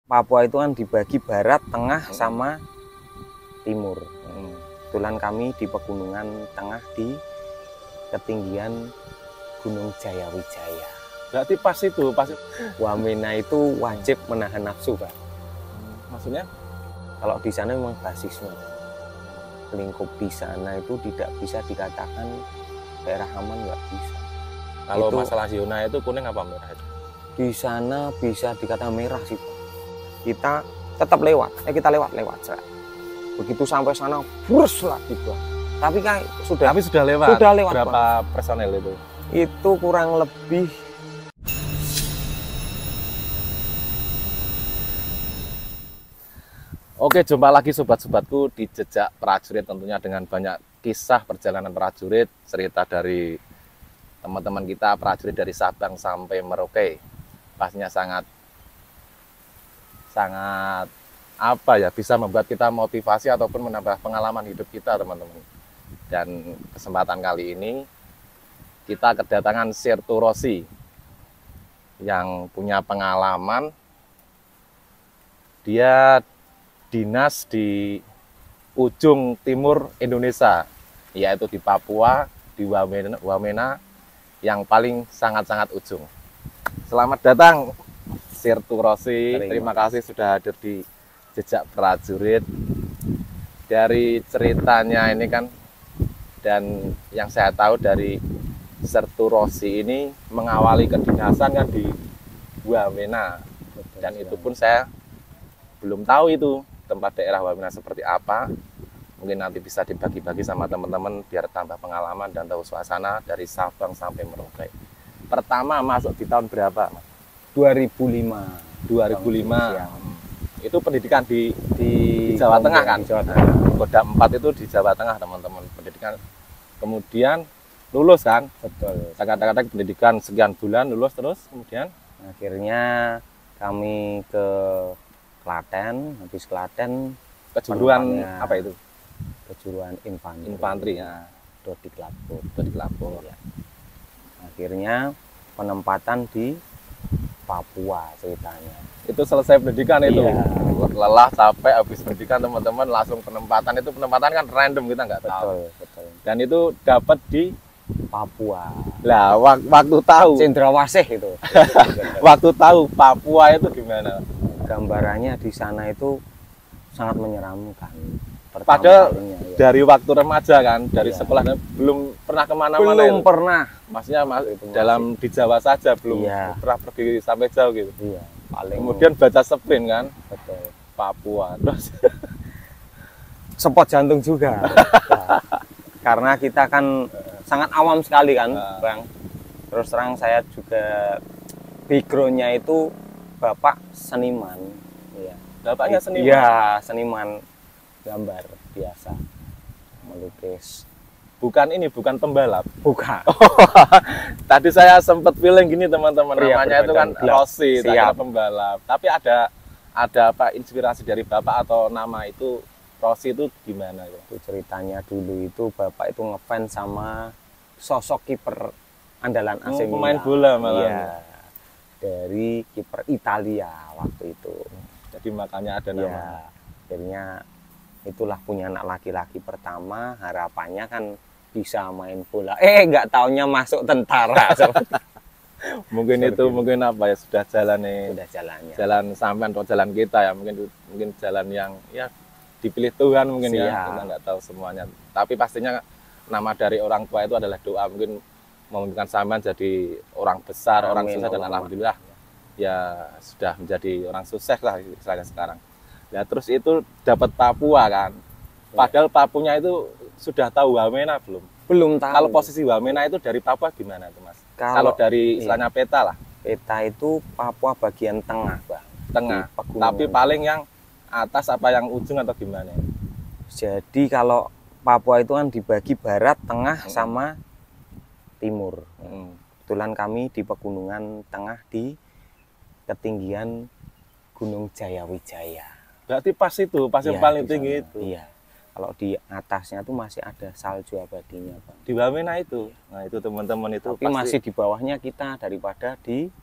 Papua itu kan dibagi barat, tengah, sama timur. Kebetulan kami di pegunungan tengah di ketinggian Gunung Jayawijaya. Berarti pas Wamena itu wajib menahan nafsu, Pak. Maksudnya? Kalau di sana memang basisnya. Lingkup di sana itu tidak bisa dikatakan daerah aman, nggak bisa. Kalau itu, masalah zona itu kuning apa merah itu? Di sana bisa dikatakan merah sih, Pak. Kita tetap lewat, kita lewat. Begitu sampai sana, brus lah tiba. Tapi sudah lewat. Berapa personel itu? Itu kurang lebih Oke, jumpa lagi sobat-sobatku di Jejak Prajurit, tentunya dengan banyak kisah perjalanan prajurit, cerita dari teman-teman kita prajurit dari Sabang sampai Merauke. Pastinya sangat bisa membuat kita motivasi ataupun menambah pengalaman hidup kita, teman-teman. Dan kesempatan kali ini kita kedatangan Sirtu Rosi yang punya pengalaman. Dia dinas di ujung timur Indonesia, yaitu di Papua, di Wamena yang paling sangat-sangat ujung. Selamat datang Sirtu Rosi. Terima kasih sudah hadir di Jejak Prajurit. Dari ceritanya ini kan, dan yang saya tahu dari Sirtu Rosi ini mengawali kedinasan kan di Wamena, dan itu pun saya belum tahu itu tempat daerah Wamena seperti apa. Mungkin nanti bisa dibagi-bagi sama teman-teman biar tambah pengalaman dan tahu suasana dari Sabang sampai Merauke. Pertama masuk di tahun berapa, Mas? 2005. Ya. Itu pendidikan di Jawa Tengah kan? Jawa Tengah. Koda 4 itu di Jawa Tengah, teman-teman. Pendidikan. Kemudian lulus kan? Betul. Kata-kata pendidikan sekian bulan lulus, terus kemudian akhirnya kami ke Klaten. Habis Klaten kejuruan apa itu? Kejuruan infanteri. Infanteri ya. Dodik Lapor. Ya. Akhirnya penempatan di Papua ceritanya. Itu selesai pendidikan itu. Iya. Lelah, capek, habis pendidikan teman-teman langsung penempatan. Itu penempatan kan random, kita nggak tahu. Betul. Dan itu dapat di Papua. Lah, waktu tahu Cendrawasih itu. Waktu tahu Papua itu gimana? Gambarannya di sana itu sangat menyeramkan. Padahal dari waktu remaja kan, dari sekolah belum pernah kemana-mana. Belum pernah. Maksudnya dalam di Jawa saja belum pernah pergi sampai jauh gitu. Iya. Kemudian baca sprint kan. Betul. Papua. Terus sepot jantung juga. Karena kita kan sangat awam sekali kan, Bang. Terus terang saya juga backgroundnya itu bapak seniman. Iya. Bapaknya seniman? Iya, seniman gambar biasa, melukis. Bukan pembalap? Bukan. Tadi saya sempat feeling gini teman-teman, namanya itu kan Rosi, pembalap. Tapi ada apa inspirasi dari bapak atau nama itu Rosi itu gimana? Itu ceritanya dulu itu bapak itu ngefans sama sosok kiper andalan AC Milan. Pemain bola malah. Iya. Dari kiper Italia waktu itu. Jadi makanya ada nama. Ya, akhirnya itulah punya anak laki-laki pertama, harapannya kan bisa main bola. Nggak taunya masuk tentara. Mungkin itu mungkin apa ya, sudah jalannya. Sudah jalannya. Jalan sampean atau jalan kita ya, mungkin jalan yang ya dipilih Tuhan mungkin. Siap. Ya. Kita nggak tahu semuanya. Tapi pastinya nama dari orang tua itu adalah doa, mungkin memimpikan sampean jadi orang besar, orang sukses, dan alhamdulillah ya sudah menjadi orang sukses lah istilahnya sekarang. Ya terus itu dapat Papua kan. Padahal Papunya itu sudah tahu Wamena belum? Belum tahu. Kalau posisi Wamena itu dari Papua gimana itu, Mas? Kalau dari istilahnya peta lah. Peta itu Papua bagian tengah, Bang. Tengah. Tapi paling yang atas apa yang ujung atau gimana? Jadi kalau Papua itu kan dibagi barat, tengah, sama timur. Kebetulan kami di pegunungan tengah di ketinggian Gunung Jayawijaya. Berarti pas yang paling tinggi itu. Iya. Kalau di atasnya tuh masih ada salju abadinya, Bang. Di Wamena itu. Nah, itu teman-teman itu tapi masih di bawahnya kita daripada di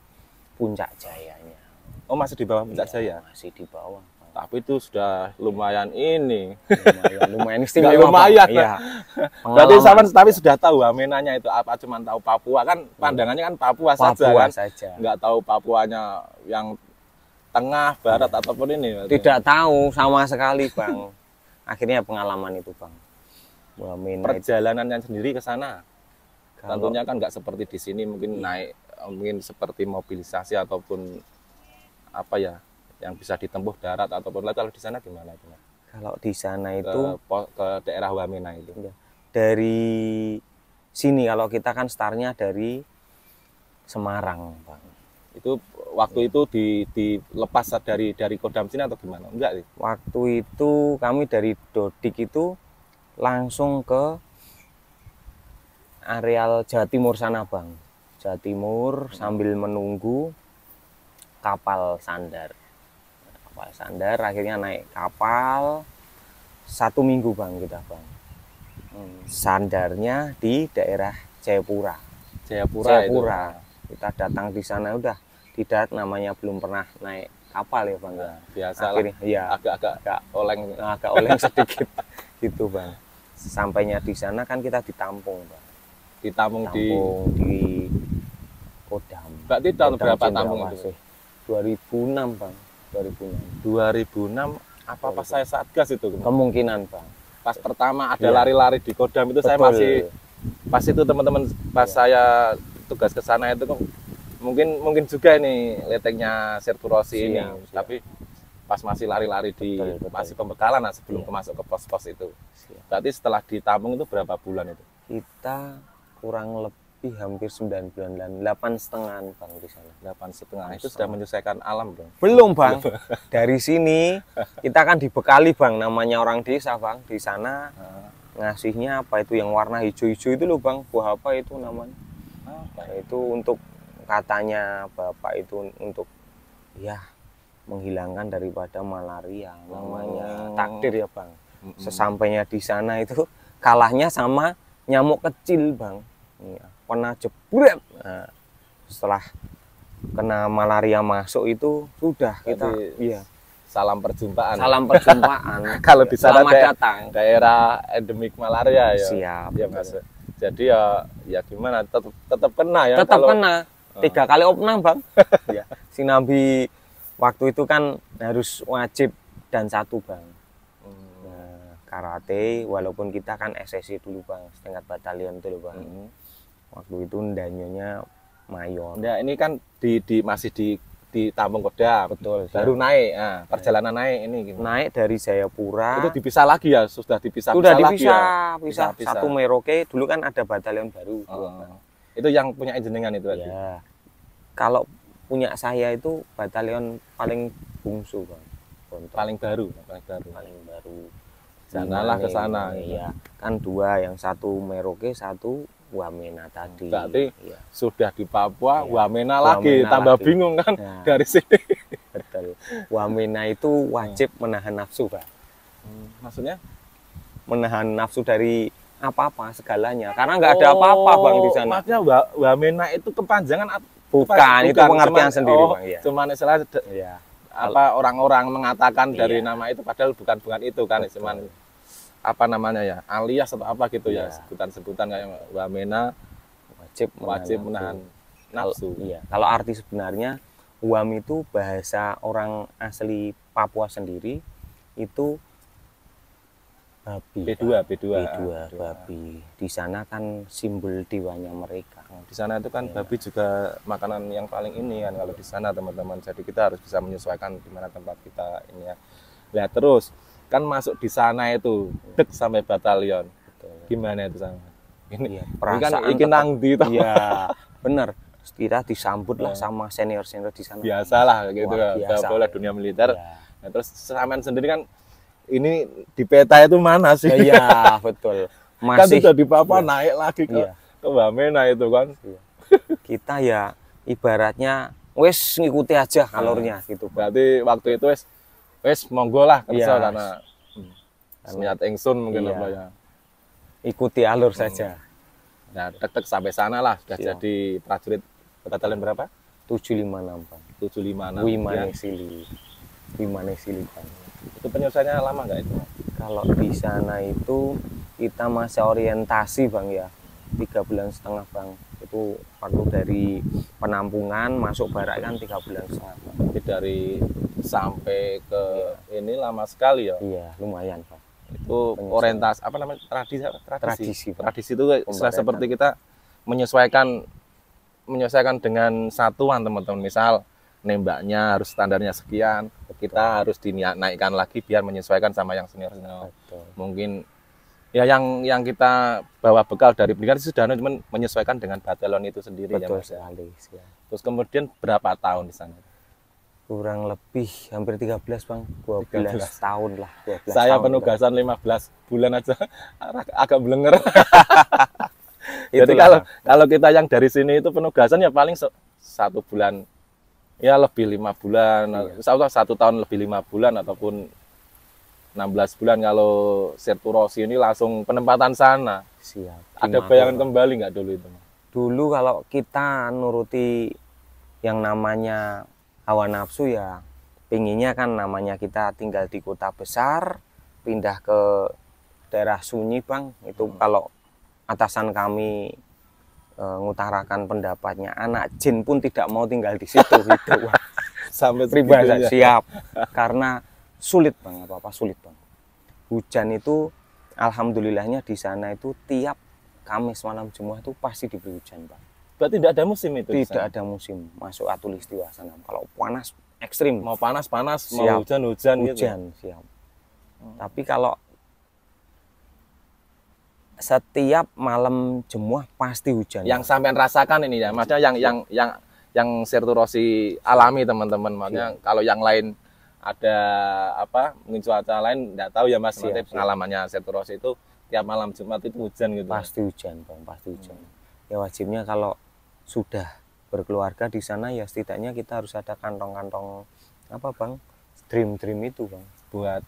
puncak jayanya. Oh, masih di bawah Puncak Jaya? Masih di bawah. Tapi itu sudah lumayan ini. Lumayan istimewa. Lumayan. Iya. Berarti sama tapi sudah tahu Wamenanya itu apa, cuma tahu Papua kan, pandangannya kan Papua saja kan. Nggak tahu Papuanya yang tengah, barat ataupun ini. Tidak tahu sama sekali, Bang. Akhirnya pengalaman itu, Bang. Wamena perjalanannya sendiri ke sana. Tentunya kan nggak seperti di sini mungkin naik mungkin seperti mobilisasi ataupun apa ya yang bisa ditempuh darat ataupun laut. Kalau di sana gimana? Kalau di sana itu ke daerah Wamena itu dari sini, kalau kita kan startnya dari Semarang, Bang. Itu waktu itu dilepas dari Kodam sini atau gimana? Enggak sih. Waktu itu kami dari Dodik itu langsung ke areal Jawa Timur sana, Bang. Jawa Timur sambil menunggu kapal sandar. Kapal sandar, akhirnya naik kapal 1 minggu, Bang, kita, Bang. Sandarnya di daerah Jayapura. Jayapura. Kita datang di sana udah di darat, namanya belum pernah naik kapal ya, Bang. Nah, biasa akhirnya ya agak oleng sedikit gitu, Bang. Sampainya di sana kan kita ditampung, Bang. Ditampung di Kodam. Berarti tahun berapa tampung itu? 2006, Bang. 2006 apa pas saya Satgas itu? Kemungkinan, Bang. Pas pertama ada lari-lari di Kodam itu. Betul. Saya masih pas itu teman-teman pas saya tugas ke sana itu mungkin juga ini leteknya Serturosi ini. Tapi pas masih lari-lari di masih pembekalan sebelum masuk ke pos-pos itu. Berarti setelah ditampung itu berapa bulan itu? Kita kurang lebih hampir 9 bulan, 8,5, Bang, di sana. 8,5 itu sudah menyesuaikan alam, Bang? Belum, Bang. Dari sini kita kan dibekali, Bang, namanya orang desa, Bang. Di sana ngasihnya apa itu yang warna hijau-hijau itu loh, Bang. Buah apa itu namanya? Itu untuk katanya Bapak itu untuk ya menghilangkan daripada malaria, namanya takdir ya, Bang. Sesampainya di sana itu kalahnya sama nyamuk kecil, Bang. Ya, kena jebret. Nah, setelah kena malaria masuk itu sudah kita salam perjumpaan. Salam perjumpaan. Kalau di sana datang daerah endemik malaria ya. Siap. Ya, Mas. Jadi ya gimana tetap kena ya. Tetap kena. 3 kali opnam, Bang. Ya. Sinambi waktu itu kan harus wajib dan 1, Bang. Nah, karate walaupun kita kan SSI dulu, Bang, setingkat batalion itu loh, Bang. Waktu itu danyonya mayor. Nah, ini kan masih di Tampung Kodam. Betul. Baru naik. Nah, perjalanan naik ini gimana? Naik dari Jayapura. Itu dipisah lagi ya? Sudah dipisah lagi ya? Pisah. Satu Merauke dulu kan ada batalion baru. Itu yang punya jenengan itu tadi? Ya. Kalau punya saya itu batalion paling bungsu, Bang. Paling baru. Sanalah ke sana. Iya. Kan 2, yang 1 Merauke, 1 Wamena tadi. Berarti sudah di Papua, Wamena lagi. Tambah bingung kan dari sini. Betul. Wamena itu wajib menahan nafsu, Bang. Maksudnya? Menahan nafsu dari apa-apa segalanya. Karena nggak ada apa-apa, Bang, di sana. Maksudnya Wamena itu kepanjangan bukan itu pengertian sendiri, Bang. Ya. Cuman istilah apa orang-orang mengatakan dari nama itu padahal bukan itu kan. Betul. Cuman apa namanya ya, alias atau apa gitu ya, sebutan-sebutan kayak Wamena wajib menahan nafsu. Iya. Kalau arti sebenarnya Wam itu bahasa orang asli Papua sendiri itu babi. B2 babi. Di sana kan simbol dewanya mereka. Di sana itu kan babi juga makanan yang paling ini kan kalau di sana, teman-teman. Jadi kita harus bisa menyesuaikan di mana tempat kita ini ya. Lihat terus kan masuk di sana itu dek sampai batalion. Betul. Gimana itu sama? Ini kan ikin nangdi toh. Iya, benar. Kita disambut lah sama senior-senior di sana. Biasalah gitu ya. Oleh dunia militer. Nah, terus sampean sendiri kan ini di peta itu mana sih? Iya, betul. Masih kan sudah di Papua naik lagi ke Wamena itu kan. Kita ya ibaratnya wes ngikuti aja alurnya gitu. Berarti waktu itu wes monggo lah kerja karena niat ingsun mungkin apa ya. Ikuti alur saja. Nah, tek sampai sana lah sudah jadi prajurit batalion berapa? 756 Bang. 756. Wimane Sili. Wimane Sili Bang. Itu penyelesaiannya lama nggak itu? Kalau di sana itu kita masih orientasi Bang ya. 3,5 bulan Bang. Itu waktu dari penampungan masuk barak kan 3,5 bulan. Jadi dari sampai ke ini lama sekali ya? Iya, lumayan Bang. Itu orientasi apa namanya, tradisi itu seperti kita menyesuaikan dengan satuan teman-teman. Misal nembaknya harus standarnya sekian, kita harus dinaikkan lagi biar menyesuaikan sama yang senior. Mungkin ya yang kita bawa bekal dari pendidikan itu sudah cuma menyesuaikan dengan batalon itu sendiri. Betul ya Mas. sekali. Terus kemudian berapa tahun di sana? Kurang lebih hampir 13 Bang, 12 tahun lah. 12 Saya tahun, penugasan Bang. 15 bulan aja agak blenger. Jadi kalau kita yang dari sini itu penugasan ya paling 1 bulan, ya lebih 5 bulan, insya Allah 1 tahun lebih 5 bulan ataupun 16 bulan. Kalau Serturosi ini langsung penempatan sana. Siap. Ada bayangan kembali nggak dulu itu? Dulu kalau kita nuruti yang namanya hawa nafsu ya, pinginnya kan namanya kita tinggal di kota besar, pindah ke daerah sunyi Bang. Itu kalau atasan kami ngutarakan pendapatnya, anak jin pun tidak mau tinggal di situ gitu. Sampai pribadi siap. Karena sulit Bang, apa-apa sulit Bang. Hujan itu alhamdulillahnya di sana itu tiap Kamis malam Jumat itu pasti diberi hujan Bang. Berarti tidak ada musim itu? Tidak ada musim masuk Khatulistiwa sana. Kalau panas ekstrim, mau panas siap. Mau hujan gitu. Siap. Tapi kalau setiap malam Jumat pasti hujan. Yang sampean rasakan ini ya, maksudnya yang Serturosi alami teman-teman. Maksudnya kalau yang lain ada apa mungkin cuaca lain tidak tahu ya Mas. Pengalamannya Serturosi itu tiap malam Jumat itu hujan gitu. Pasti hujan Bang, pasti hujan. Ya wajibnya kalau sudah berkeluarga di sana ya setidaknya kita harus ada kantong-kantong apa Bang, dream itu Bang, buat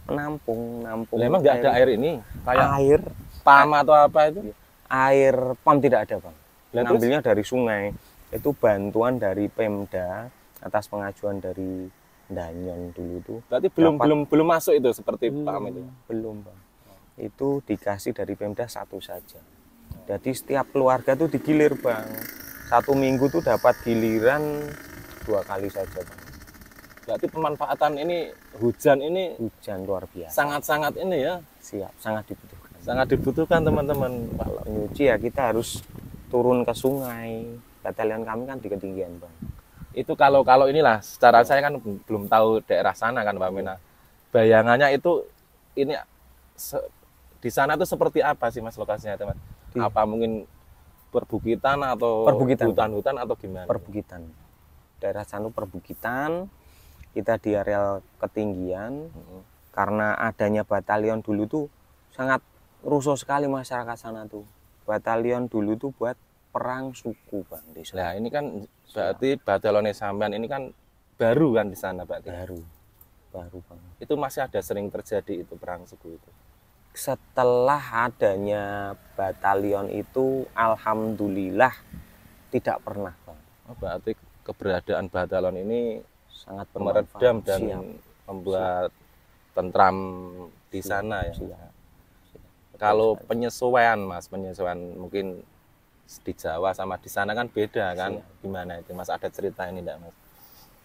penampung. Memang nggak ada air ini kayak air pam atau apa itu? Air pam tidak ada Bang. Ngambilnya dari sungai. Itu bantuan dari Pemda atas pengajuan dari Danyon dulu itu. Berarti belum masuk itu seperti pam itu. Belum Bang. Itu dikasih dari Pemda satu saja. Jadi setiap keluarga tuh digilir Bang. 1 minggu tuh dapat giliran 2 kali saja Bang. Berarti pemanfaatan ini hujan luar biasa. Sangat-sangat ini ya. Siap, sangat dibutuhkan. Sangat dibutuhkan teman-teman. Kalau nyuci ya kita harus turun ke sungai. Batalion kami kan di ketinggian Bang. Itu kalau inilah secara saya kan belum tahu daerah sana kan Mbak Mena. Bayangannya itu ini di sana tuh seperti apa sih Mas lokasinya teman? Apa mungkin perbukitan atau hutan-hutan atau gimana? Perbukitan. Daerah sana perbukitan. Kita di areal ketinggian. Karena adanya batalion dulu tuh sangat rusuh sekali masyarakat sana tuh. Batalion dulu tuh buat perang suku Bang di sana. Nah, ini kan berarti batalionnya sampean ini kan baru kan di sana berarti. Baru Bang. Itu masih ada sering terjadi itu perang suku itu. Setelah adanya batalion itu alhamdulillah tidak pernah Bang. Berarti keberadaan batalion ini sangat meredam dan membuat tentram di sana ya. Kalau penyesuaian Mas, mungkin di Jawa sama di sana kan beda kan? Gimana itu Mas, ada cerita ini enggak Mas?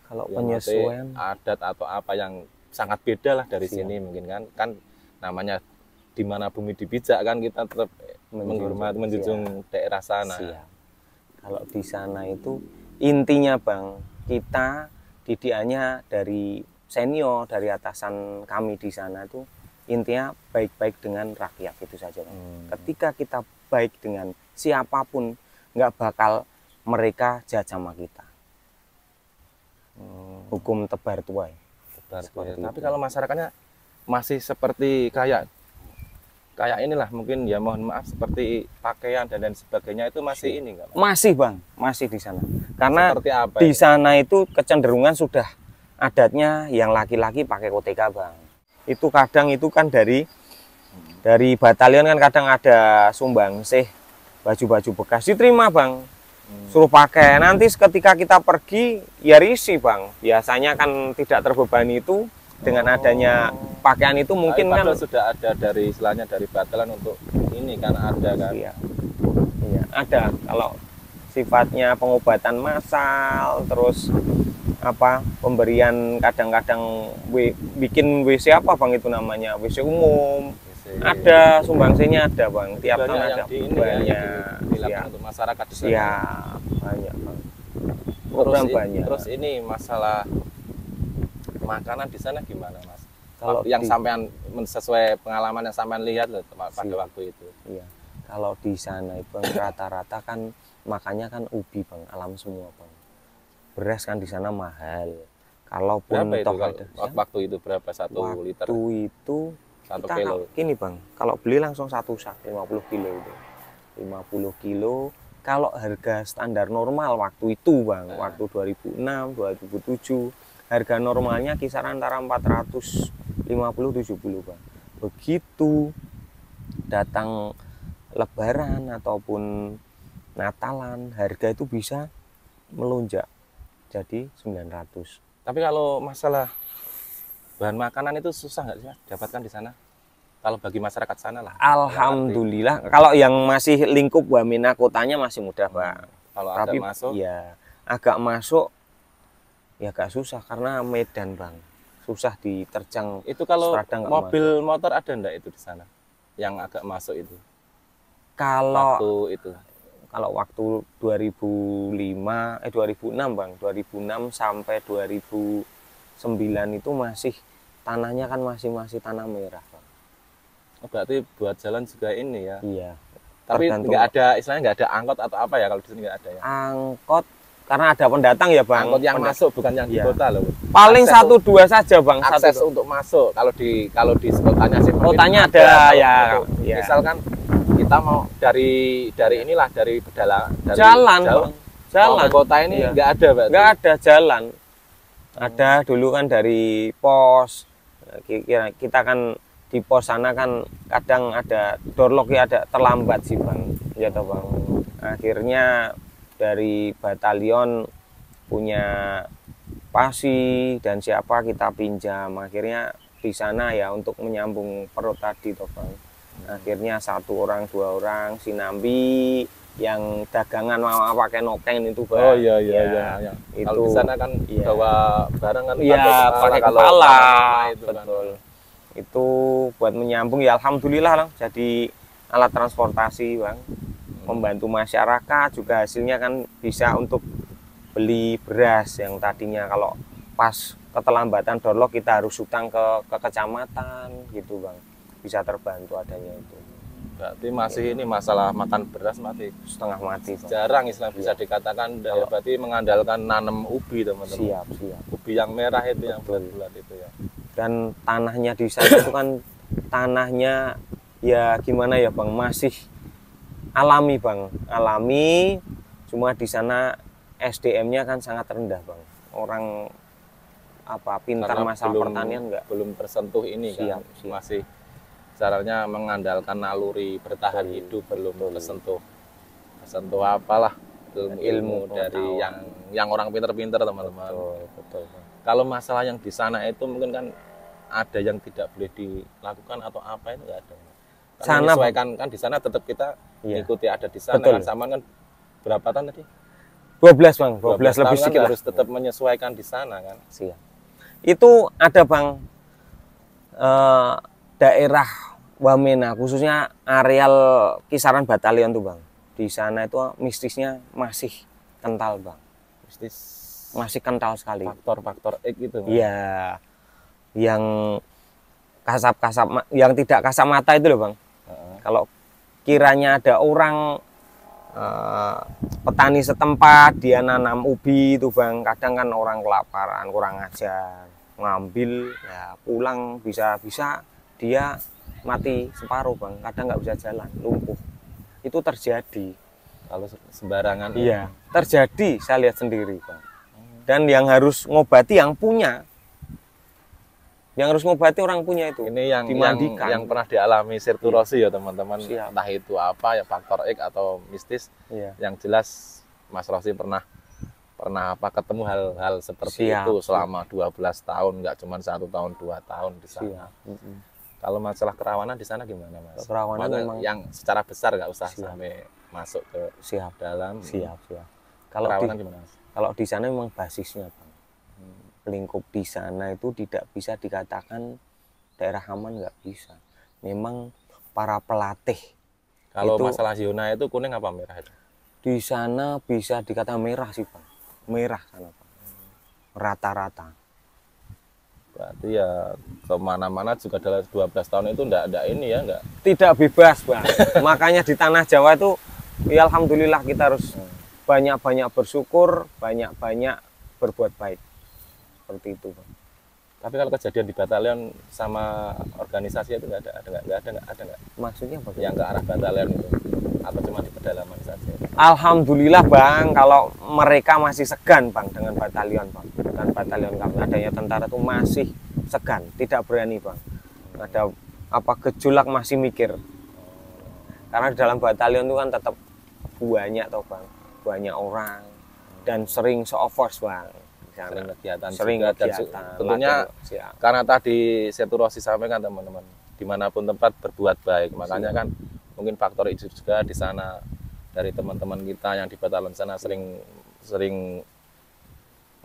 Kalau penyesuaian adat atau apa yang sangat beda lah dari sini mungkin kan namanya di mana bumi dipijak kan kita tetap menghormati menjunjung daerah sana. Kalau di sana itu intinya Bang, kita didikannya dari senior, dari atasan kami di sana itu intinya baik-baik dengan rakyat itu saja Bang. Ketika kita baik dengan siapapun nggak bakal mereka jahat sama kita. Hukum tebar tuai. Tapi kalau masyarakatnya masih seperti kayak inilah mungkin ya mohon maaf seperti pakaian dan lain sebagainya itu masih ini enggak? Masih Bang, masih di sana. Karena apa di sana itu kecenderungan sudah adatnya yang laki-laki pakai koteka Bang. Itu kadang itu kan dari batalion kan kadang ada sumbangsih baju-baju bekas diterima Bang. Suruh pakai. Nanti ketika kita pergi ya risih bang. Biasanya kan tidak terbebani itu dengan adanya pakaian itu mungkin kan sudah ada dari istilahnya dari batalan untuk ini kan ada kan. Iya. Iya, ada. Kalau sifatnya pengobatan massal, terus apa pemberian kadang-kadang bikin WC apa bang itu namanya WC umum. Ada sumbangsinya ada bang, tiap tahun ada banyak dilakukan untuk masyarakat di sana. Iya, banyak bang. Program banyak. Terus ini masalah makanan di sana gimana mas? Kalau yang sampean sesuai pengalaman yang sampean lihat loh, pada waktu itu. Iya. Kalau di sana itu rata-rata kan makannya kan ubi bang, alam semua bang. Beras kan di sana mahal. Kalaupun waktu itu berapa satu liter? Waktu itu 1 kilo. Gini bang, kalau beli langsung satu sak 50 kilo itu. 50 kilo. Kalau harga standar normal waktu itu bang, waktu 2006, 2007, harga normalnya kisaran antara 450-70 bang. Begitu datang Lebaran ataupun Natalan, harga itu bisa melonjak jadi 900. Tapi kalau masalah bahan makanan itu susah nggak sih mas dapatkan di sana? Kalau bagi masyarakat sana lah. Alhamdulillah. Kalau yang masih lingkup Wamena kotanya masih mudah pak. Kalau tapi agak masuk, ya agak masuk ya agak susah karena medan bang. Susah diterjang. Itu kalau mobil motor ada enggak itu di sana? Yang agak masuk itu? Kalau waktu 2006 bang, 2006 sampai 2009 itu masih tanahnya kan masih tanah merah bang. Oh, berarti buat jalan juga ini ya? Iya. Tapi nggak ada istilahnya nggak ada angkot atau apa ya kalau di sini nggak ada ya? Angkot karena ada pendatang ya bang. Angkot yang masuk bukan yang di kota loh. Paling akses 1-2 saja bang. Akses untuk masuk kalau di kotanya sih. Kotanya ada ya. Misalkan kita mau dari inilah dari jalan bang. Jalan. Kota ini nggak ada berarti. Nggak ada jalan. Ada dulu kan dari pos. Kita kan di pos sana kan kadang ada doorlock ya ada terlambat sih bang. Ya toh bang. Akhirnya dari batalion punya pasi dan siapa kita pinjam. Akhirnya di sana ya untuk menyambung perut tadi toh bang. Akhirnya 1 orang 2 orang sinambi yang dagangan mau pakai nokeng itu bang. Oh iya. Itu kalau di sana kan bawa barang kan pakai kepala itu betul kan. Itu buat menyambung ya alhamdulillah lah jadi alat transportasi bang. Membantu masyarakat juga hasilnya kan bisa untuk beli beras yang tadinya kalau pas keterlambatan doorlock kita harus utang ke kecamatan gitu bang. Bisa terbantu adanya itu. Berarti masih ini masalah makan beras masih setengah mati. Jarang istilah bisa dikatakan ya, berarti mengandalkan nanam ubi teman-teman. Siap. Ubi yang merah itu yang bulat-bulat itu ya. Dan tanahnya di sana itu kan tanahnya ya gimana ya bang, masih alami bang, alami. Cuma di sana SDM-nya kan sangat rendah bang. Orang pintar karena masalah pertanian belum tersentuh ini kan. Masih caranya mengandalkan naluri bertahan hidup belum tersentuh apalah ilmu dari yang orang pinter-pinter teman-teman. Betul. Kalau masalah yang di sana itu mungkin kan ada yang tidak boleh dilakukan atau apa itu nggak ada. Karena menyesuaikan kan di sana tetap kita ikuti ada di sana kan sama kan berapa tahun tadi? 12 bang, 12 lebih sedikit harus tetap menyesuaikan di sana kan. Siap. Itu ada bang daerah Wamena khususnya areal kisaran batalion tuh bang. Di sana itu mistisnya masih kental bang. Masih kental sekali. Faktor X itu. Iya. Yang kasap-kasap, yang tidak kasat mata itu loh bang. Kalau kiranya ada orang petani setempat dia nanam ubi itu bang, kadang kan orang kelaparan kurang ajar ngambil ya pulang bisa dia mati separuh bang, kadang nggak bisa jalan, lumpuh. Itu terjadi kalau sembarangan. Iya terjadi, saya lihat sendiri bang. Dan yang harus ngobati yang punya, yang harus ngobati orang punya itu. Ini yang pernah dialami Sirturosi ya teman-teman. Entah itu apa ya faktor X atau mistis. Iya. Yang jelas Mas Rosi pernah apa ketemu hal-hal seperti Siap. itu selama 12 tahun, nggak cuma 1 tahun 2 tahun di sana. Kalau masalah kerawanan di sana gimana, Mas? Kerawanan memang yang secara besar nggak usah siap. sampai masuk ke Siap. dalam. Siap. Kalau kerawanan gimana, Mas? Kalau di sana memang basisnya, Bang. Lingkup di sana itu tidak bisa dikatakan daerah aman, nggak bisa. Memang para pelatih. Kalau itu, masalah zona itu kuning apa merah itu? Di sana bisa dikatakan merah sih, Bang. Merah sana, Bang. Rata-rata. Berarti ya kemana-mana juga dalam 12 tahun itu enggak ada ini ya, enggak? Tidak bebas, Bang. Makanya di tanah Jawa itu ya alhamdulillah kita harus banyak-banyak bersyukur, banyak-banyak berbuat baik. Seperti itu, Bang. Tapi kalau kejadian di batalion sama organisasi itu enggak ada. Maksudnya apa? Yang ke arah batalion itu atau cuma di pedalaman saja? Alhamdulillah, Bang, kalau mereka masih segan, Bang, dengan batalion, Bang. Dengan batalion kami adanya tentara itu masih segan, tidak berani, Bang. Ada apa gejolak masih mikir. Karena di dalam batalion itu kan tetap banyak toh, Bang. Banyak orang dan sering show force, Bang. Sering kegiatan, tentunya karena tadi Setu Rosi sampaikan teman-teman, dimanapun tempat berbuat baik, makanya kan mungkin faktor itu juga di sana dari teman-teman kita yang di batalion sana sering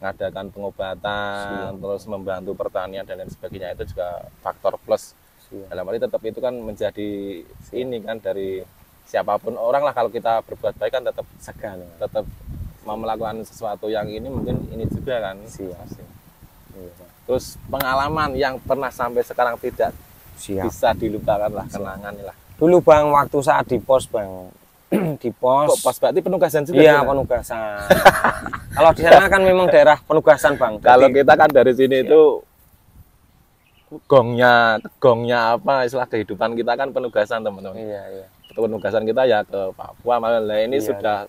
mengadakan pengobatan, terus membantu pertanian dan lain sebagainya, itu juga faktor plus. Dalam arti tetap itu kan menjadi ini kan dari siapapun orang lah, kalau kita berbuat baik kan tetap segan, tetap mau melakukan sesuatu yang ini mungkin ini juga kan. Terus pengalaman yang pernah sampai sekarang tidak bisa dilupakan lah, kenangan lah. Dulu, Bang, waktu saat di pos, Bang. Di pos. Kok pos berarti penugasan juga? Iya, penugasan. Kalau di sana kan memang daerah penugasan, Bang. Kalau kita kan dari sini itu gongnya apa istilah kehidupan kita kan penugasan, teman-teman. Iya. Penugasan kita ya ke Papua, malah ini sudah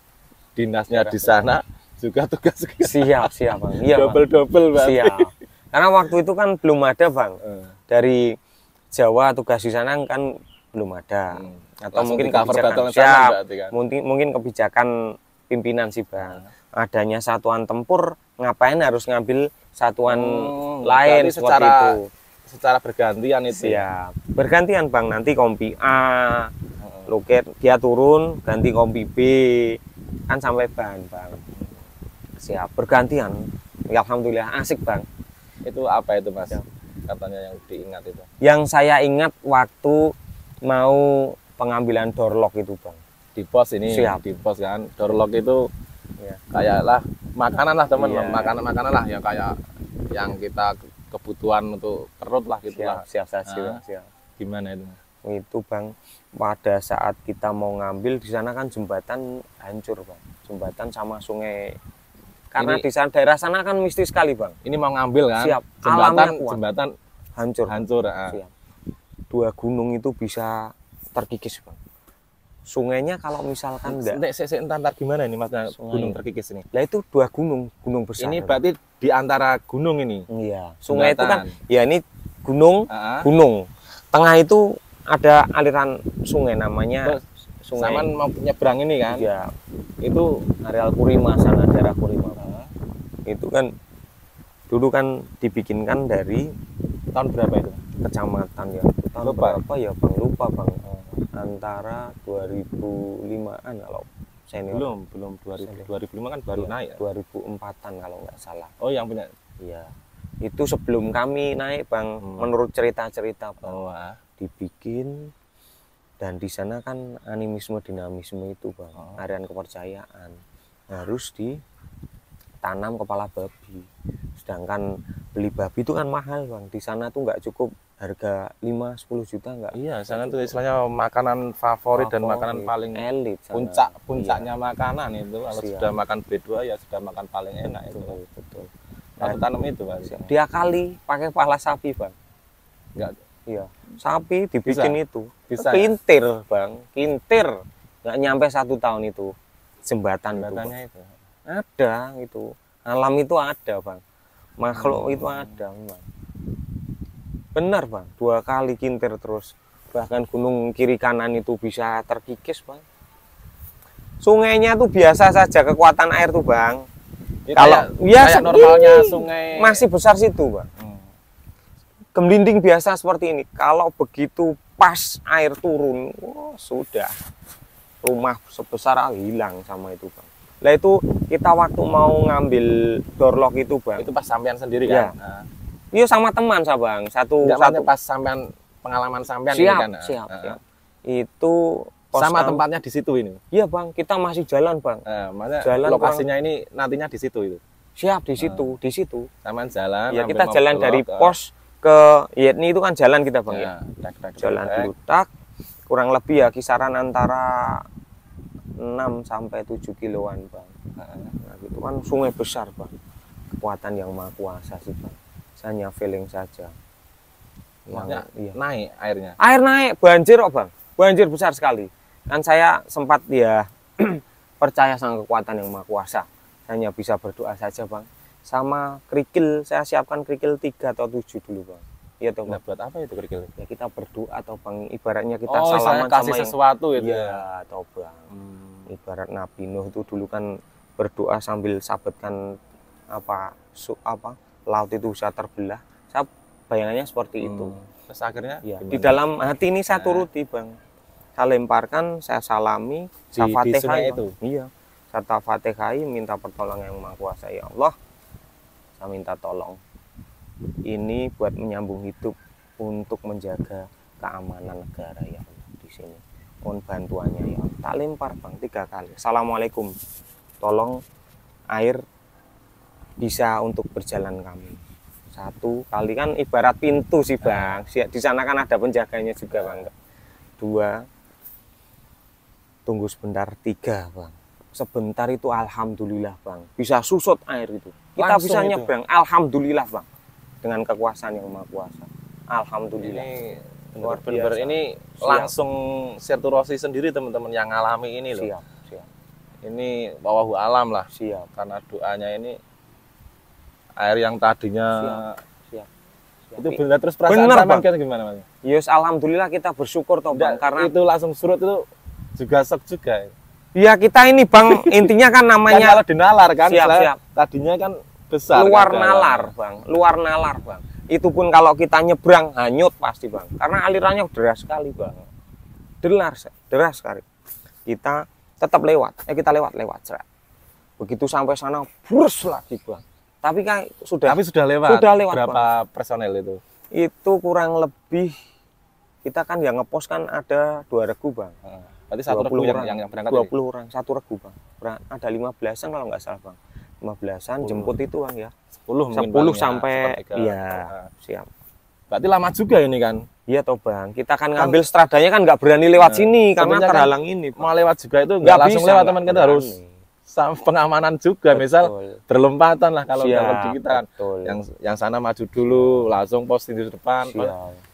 dinasnya di sana juga tugas. Siap, Bang. Iya, double Bang. Siap. Karena waktu itu kan belum ada, Bang. Dari Jawa tugas di sana kan belum ada. Atau langsung mungkin kebijakan kan? Mungkin kebijakan pimpinan sih, Bang. Adanya satuan tempur, ngapain harus ngambil satuan lain seperti itu. Secara bergantian itu. Siap. Bergantian, Bang. Nanti kompi A, loket dia turun, ganti kompi B. Kan sampai Bang. Siap, bergantian. Ya, alhamdulillah asik, Bang. Itu apa itu, Mas? Katanya yang diingat itu. Yang saya ingat waktu mau pengambilan doorlock itu, Bang. Di pos ini. Siap. Di pos kan. Doorlock itu kayaklah makanan lah, teman. Makanan lah yang kayak yang kita kebutuhan untuk perut lah gitu lah. Siap. Gimana itu? Itu, Bang, pada saat kita mau ngambil di sana kan jembatan hancur, Bang. Jembatan sama sungai. Karena di sana daerah sana kan mistis sekali, Bang. Ini mau ngambil kan? Siap. Jembatan hancur. Siap. 2 gunung itu bisa terkikis, Bang. Sungainya kalau misalkan entar gimana ini, Mas, gunung terkikis ini? Lah itu 2 gunung besar. Ini berarti di antara gunung ini. Iya. Sungai itu kan ya ini gunung. Tengah itu ada aliran sungai namanya sungai. Saman mau nyebrang ini kan? Iya. Itu areal Kurima sana, daerah Kurima. Itu kan dulu kan dibikinkan dari tahun berapa itu? Kecamatan ya. Tahun berapa ya, Bang? Lupa, Bang. Antara 2005-an kalau senior. Belum 2005 kan baru naik. 2004-an kalau nggak salah. Oh, yang punya. Iya. Itu sebelum kami naik, Bang. Menurut cerita-cerita, Bang. Dibikin dan di sana kan animisme dinamisme itu, Bang. Harian kepercayaan harus ditanam kepala babi. Sedangkan beli babi itu kan mahal, Bang. Di sana tuh nggak cukup harga 5-10 juta nggak. Iya, sana tuh istilahnya makanan favorit dan makanan paling elit. Puncaknya makanan itu. Kalau sudah makan B2 ya sudah makan paling enak. Betul. Lalu tanam itu, Bang. Dia kali pakai pala sapi, Bang. Enggak. Iya, sapi dibikin itu. Bisa. Kintir, ya? Bang. Kintir. Nggak nyampe 1 tahun itu. Jembatannya itu. Ada itu. Alam itu ada, Bang. Makhluk itu ada, Bang. Benar, Bang. 2 kali kintir terus. Bahkan gunung kiri kanan itu bisa terkikis, Bang. sungainya tuh biasa saja kekuatan air tuh bang. Ini Kalau kayak normalnya sungai masih besar situ bang. Gemblinding biasa seperti ini. Kalau begitu pas air turun, wah, sudah rumah sebesar hilang sama itu bang. Lah itu kita waktu mau ngambil doorlock itu bang. Itu pas sampean sendiri ya. Kan? Iya sama teman saya bang. Satu pas sampean pengalaman sampean siap, ini kan. Siap. Itu sama tempatnya di situ ini. Iya bang, kita masih jalan bang. Jalan lokasinya ini nantinya di situ itu. Siap di situ, di situ. Samaan jalan. Ya kita jalan dari pos ke Yetni itu kan jalan kita bang ya. Jalan dulu tak, kurang lebih ya kisaran antara 6 sampai 7 kiloan bang. Nah, itu kan sungai besar bang. Kekuatan yang maha kuasa sih bang. Hanya feeling saja. Iya. Naik airnya. Air naik, banjir kok bang. Banjir besar sekali. Kan saya sempat ya percaya sama kekuatan yang maha kuasa. Hanya bisa berdoa saja bang. Sama kerikil, saya siapkan kerikil 3 atau 7 dulu bang. Iya toh bang. Nah, buat apa itu kerikil? Ya kita berdoa atau bang, ibaratnya kita salaman kasih sama sesuatu itu ya. Toh bang. Ibarat Nabi Nuh itu dulu kan berdoa sambil sabetkan laut itu bisa terbelah. Saya bayangannya seperti itu. Terus akhirnya ya, di dalam hati ini saya turuti bang. Saya lemparkan, saya salami, saya fatihai itu. Iya. Saya fatihai, minta pertolongan yang maha kuasa ya Allah. Saya minta tolong. Ini buat menyambung hidup untuk menjaga keamanan negara ya Allah di sini. Mohon bantuannya ya Allah. Tak lempar bang 3 kali. Assalamualaikum. Tolong air bisa untuk berjalan kami. 1 kali kan ibarat pintu sih bang. Di sana kan ada penjaganya juga bang. 2 tunggu sebentar. 3 bang. Sebentar itu alhamdulillah bang. Bisa susut air itu. Kita langsung bisa nyebrang. Alhamdulillah bang. Dengan kekuasaan yang maha kuasa. Alhamdulillah. Ini benar-benar ini langsung sirkulasi sendiri teman-teman yang ngalami ini loh. Siap. Ini wallahu alam lah. Siap. Karena doanya ini air yang tadinya siap. Itu benar. Terus perasaan sampean kan gimana mas? Yes, alhamdulillah kita bersyukur toh bang. Karena itu langsung surut itu juga shock juga. Ya kita ini bang, intinya kan namanya kan kalau dinalar kan, siap. Tadinya kan besar. Luar nalar bang. Itu pun kalau kita nyebrang hanyut pasti bang. Karena alirannya deras sekali bang. Deras sekali. Kita tetap lewat. Kita lewat. Begitu sampai sana, burus lagi bang. Tapi sudah lewat. Berapa bang. Personel itu? Itu kurang lebih kita kan yang ngepos kan ada 2 regu bang. Berarti 1 regu yang berangkat 20 ini? Orang, 1 regu bang. Ada 15-an kalau nggak salah bang. 15-an jemput itu bang ya. 10 sampai iya siap. Berarti lama juga ini kan? Iya toh bang. Kita kan ngambil stradanya kan nggak berani lewat sini karena terhalang ini. Mau lewat juga itu nggak langsung lewat teman kita harus pengamanan juga. Misal berlompatan lah kalau di kita kan. Yang sana maju dulu langsung posting di depan.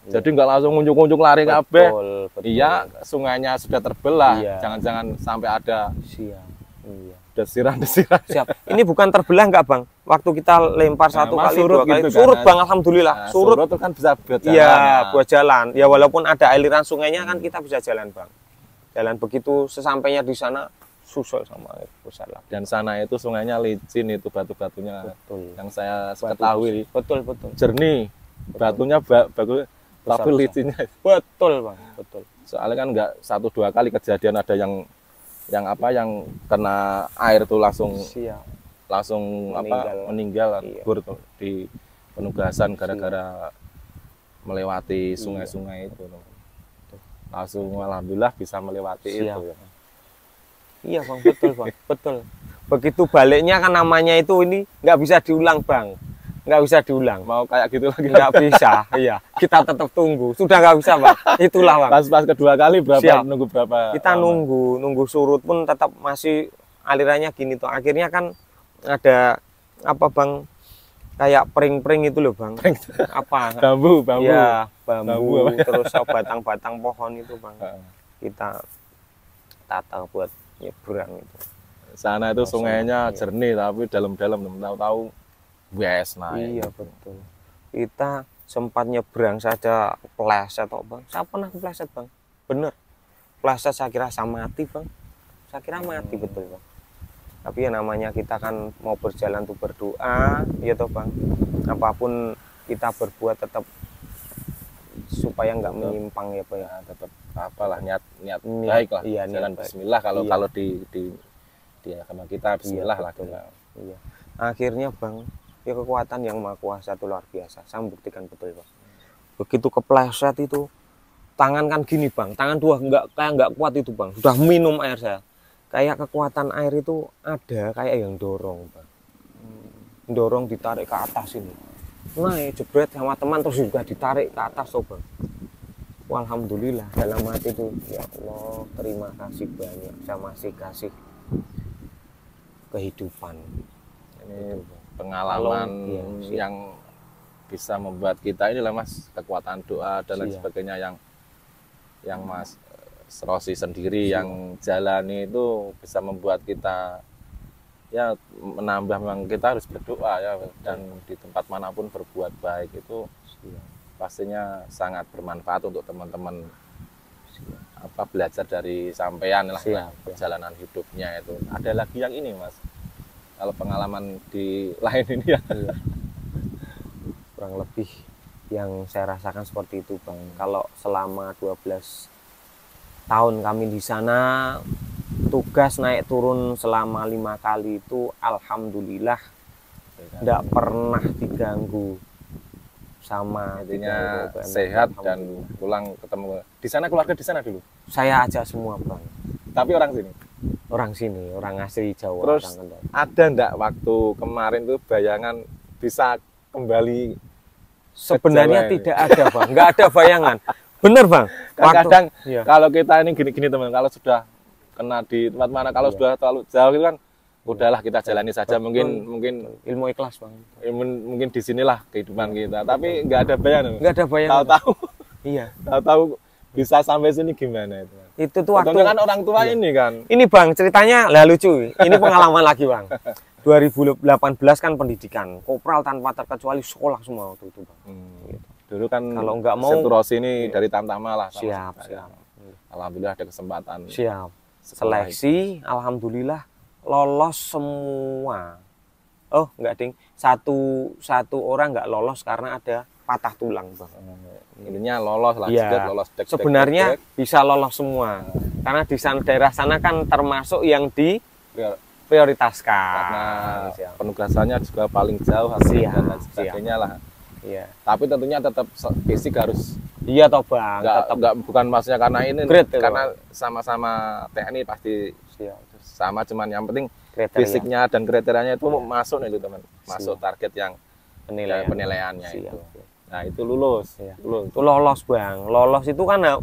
Jadi nggak langsung unjuk-unjuk lari kabeh. Iya, sungainya sudah terbelah. Jangan-jangan sampai ada desiran. Siap. Ini bukan terbelah nggak bang? Waktu kita lempar 1 kali 2 kali gitu surut kan, bang, alhamdulillah. Surut itu kan bisa buat jalan. Iya, buat jalan. Ya walaupun ada aliran sungainya kan kita bisa jalan bang. Jalan begitu sesampainya di sana susul sama air besar lah. Dan sana itu sungainya licin itu batu-batunya. Yang saya ketahui. Betul. Jernih. Batunya bagus. Tapi licinnya betul bang, betul. Soalnya kan nggak 1-2 kali kejadian ada yang kena air tuh langsung meninggal gugur di penugasan gara-gara melewati sungai-sungai itu. Langsung alhamdulillah bisa melewati itu ya. Iya bang, betul. Begitu baliknya kan namanya itu ini nggak bisa diulang bang. Nggak bisa diulang. Mau kayak gitu lagi nggak bisa. Iya, kita tetap tunggu. Sudah nggak bisa bang. Itulah bang. Pas kedua kali nunggu berapa? Kita nunggu surut pun tetap masih alirannya gini tuh. Akhirnya kan ada apa bang? Kayak pring-pring itu loh bang. Apa? Bambu. Ya, bambu. Terus batang-batang pohon itu bang. Kita tata buat nyebrang itu. Sana itu sungainya jernih tapi dalam-dalam tahu-tahu naik. Iya betul. Kita sempat nyebrang saja pleset bang. Saya pernah kepleset bang. Bener. Pleset saya kira saya mati bang. saya kira mati betul Bang. Tapi ya namanya kita kan mau berjalan tuh berdoa, ya toh Bang. Apapun kita berbuat tetap supaya nggak menyimpang ya Bang. Ya, tetap apalah niat baik lah. Iya, jalan niat bismillah kalau iya. kalau di agama kita bismillah iya, lah. Iya. Akhirnya Bang, ya kekuatan yang maha kuasa itu luar biasa. Saya membuktikan betul Bang. Begitu kepleset itu tangan kan gini Bang, tangan dua nggak kuat itu Bang. Sudah minum air saya. Kayak kekuatan air itu ada kayak yang dorong Bang. Dorong ditarik ke atas ini. Naik jebret sama teman terus juga ditarik ke atas tuh Bang. Alhamdulillah dalam hati itu ya Allah terima kasih banyak saya masih kasih kehidupan. Ini pengalaman yang bisa membuat kita inilah Mas, kekuatan doa dan lain sebagainya yang Mas Rosi sendiri yang jalani itu bisa membuat kita ya menambah, memang kita harus berdoa ya, dan di tempat manapun berbuat baik itu pastinya sangat bermanfaat untuk teman-teman belajar dari sampean lah perjalanan hidupnya itu. Ada lagi yang ini Mas, kalau pengalaman di lain ini ya kurang lebih yang saya rasakan seperti itu Bang. Kalau selama 12 tahun kami di sana, tugas naik turun selama 5 kali itu alhamdulillah tidak pernah diganggu sama intinya sehat dan pulang ketemu di sana. Keluarga di sana dulu saya ajak semua Bang, tapi orang sini, orang asli Jawa. Terus ada enggak waktu kemarin tuh bayangan bisa kembali? Sebenarnya tidak ada Bang, nggak ada bayangan. Bener Bang. Kadang kalau kita ini gini teman, kalau sudah kena di tempat mana, kalau sudah terlalu jauh itu kan udahlah kita jalani saja. Mungkin ilmu ikhlas Bang. Mungkin di sinilah kehidupan kita. Tapi nggak ada bayangan. Nggak ada bayangan. Tahu-tahu. Iya. Tahu-tahu bisa sampai sini gimana itu? Itu tuh waktu kan orang tua ini kan. Ini Bang ceritanya lah lucu. Ini pengalaman lagi Bang. 2018 kan pendidikan kopral tanpa terkecuali sekolah semua waktu itu Bang. Gitu. Dulu kan kalau nggak mau Rosi ini dari Tamtama lah. Siap. Alhamdulillah ada kesempatan. Siap. Seleksi, alhamdulillah lolos semua. Oh enggak ding, satu orang nggak lolos karena ada patah tulang Bang. Intinya lolos lah. Ya, lolos. Sebenarnya bisa lolos semua. Karena di sana, daerah sana kan termasuk yang diprioritaskan. Karena penugasannya juga paling jauh hasilnya dan lain sebagainya lah. Iya. Tapi tentunya tetap fisik harus. Iya toh Bang. Bukan maksudnya karena ini, karena sama-sama teknik pasti sama, cuman yang penting fisiknya dan kriterianya itu masuk nih teman, masuk target yang penilaiannya itu. Nah itu lulus. Itu lolos Bang. Lolos itu kan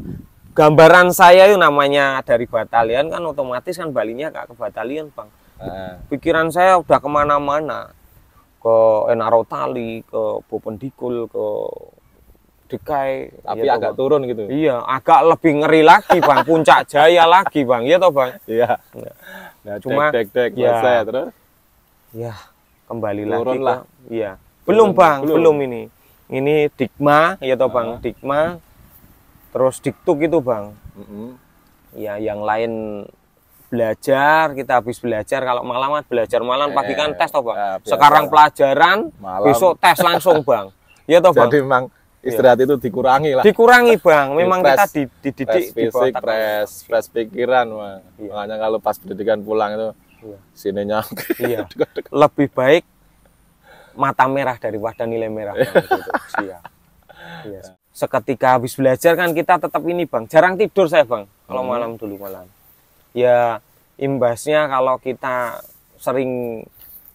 gambaran saya itu namanya dari batalion kan otomatis kan balinya ke batalion Bang. Pikiran saya udah kemana-mana. Ke Enarotali, ke Bopendikul, ke DKI. Tapi ya, agak turun gitu. Iya, agak lebih ngeri lagi Bang, Puncak Jaya lagi Bang, iya toh Bang. Iya. Nah, cuma ya, terus. Ya, kembali turun lagi lah. Iya. Belum Bang, belum ini. Ini Dikma, ya toh Bang, Dikma. Terus Diktuk itu Bang. Ya, yang lain belajar, kita habis belajar, kalau malam belajar malam, pagi kan tes toh Bang. Sekarang pelajaran, malam. Besok tes langsung Bang. Ya toh Bang. Jadi memang istirahat itu dikurangi lah. Dikurangi Bang, memang kita dididik fisik, press pikiran. Makanya kalau pas pendidikan pulang itu sininya lebih baik mata merah daripada nilai merah Bang, gitu. Siap. Seketika habis belajar kan kita tetap ini Bang, jarang tidur saya Bang, kalau malam dulu malam. Ya imbasnya kalau kita sering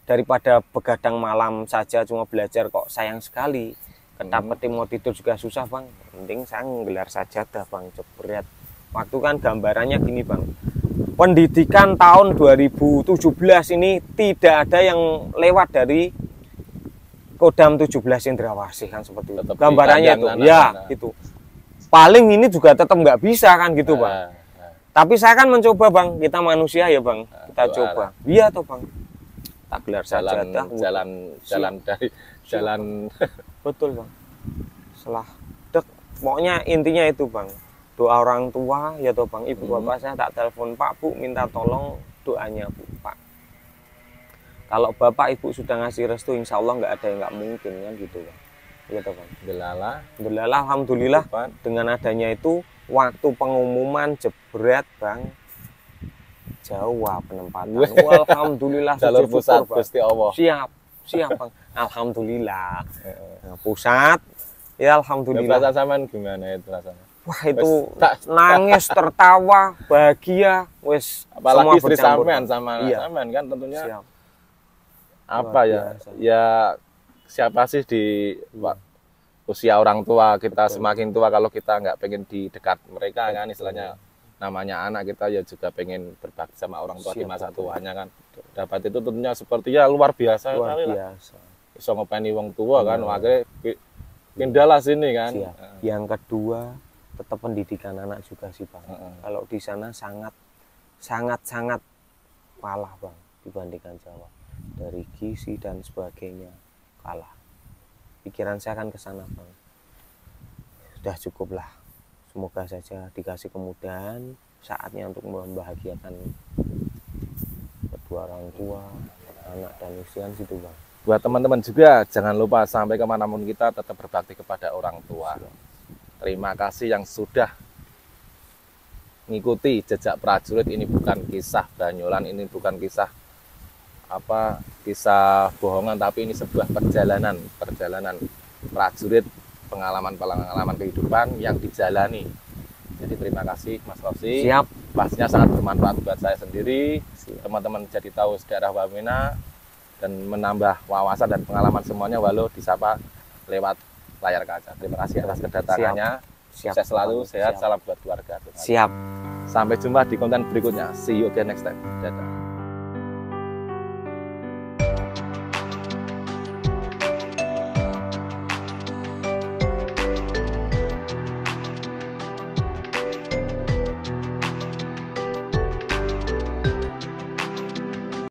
daripada begadang malam saja cuma belajar kok sayang sekali. Ketap-ketip mau tidur juga susah Bang. Penting saya nggelar sajadah Bang, jebret. Waktu kan gambarannya gini Bang. Pendidikan tahun 2017 ini tidak ada yang lewat dari Kodam 17 Indrawasih kan seperti itu. Gambarannya itu. Ya, gitu. Paling ini juga tetap nggak bisa kan gitu Bang. Tapi saya kan mencoba Bang, kita manusia ya Bang, kita coba. Iya toh Bang. Tak gelar sajadah. Jalan. Betul Bang. Pokoknya intinya itu Bang. doa orang tua ya toh Bang, ibu bapak saya tak telepon, Pak Bu minta tolong doanya Bu Pak. Kalau bapak ibu sudah ngasih restu, insya Allah nggak ada yang nggak mungkin kan gitu Bang. Iya toh Bang. Alhamdulillah, alhamdulillah dengan adanya itu waktu pengumuman jebret Bang, Jawa penempatan. Alhamdulillah jalur pusat Gusti Allah. Siap Bang. Alhamdulillah. Nah, pusat ya alhamdulillah. Perasaan sampean gimana itu rasanya? Wah itu nangis, tertawa, bahagia, wes. Apalagi istri sampean sama sampean kan tentunya. Siap. Apa ya? Ya siapa sih di usia orang tua kita semakin tua kalau kita nggak pengen di dekat mereka kan istilahnya, namanya anak kita ya juga pengen berbakti sama orang tua di masa tuanya kan. Dapat itu tentunya sepertinya luar biasa. Luar biasa. Bisa ngopeni wong tua kan, makanya pindahlah sini kan. Yang kedua tetap pendidikan anak juga sih Bang. Kalau di sana sangat kalah Bang dibandingkan Jawa. Dari gizi dan sebagainya kalah. Pikiran saya kan ke sana Bang. Sudah cukup lah. Semoga saja dikasih kemudahan, saatnya untuk membahagiakan kedua orang tua, anak dan istri kan situ Bang. Buat teman-teman juga jangan lupa sampai kemanapun kita tetap berbakti kepada orang tua. Terima kasih yang sudah mengikuti jejak prajurit. Ini bukan kisah banyolan, ini bukan kisah kisah bohongan, tapi ini sebuah perjalanan prajurit, pengalaman kehidupan yang dijalani. Jadi terima kasih Mas Rosi. Siap. Pastinya sangat bermanfaat buat saya sendiri, teman-teman jadi tahu sejarah Wamena dan menambah wawasan dan pengalaman semuanya walau disapa lewat layar kaca. Terima kasih atas kedatangannya. Siap. Sukses selalu, sehat, salam buat keluarga. Siap. Sampai jumpa di konten berikutnya. See you again next time. Dadah.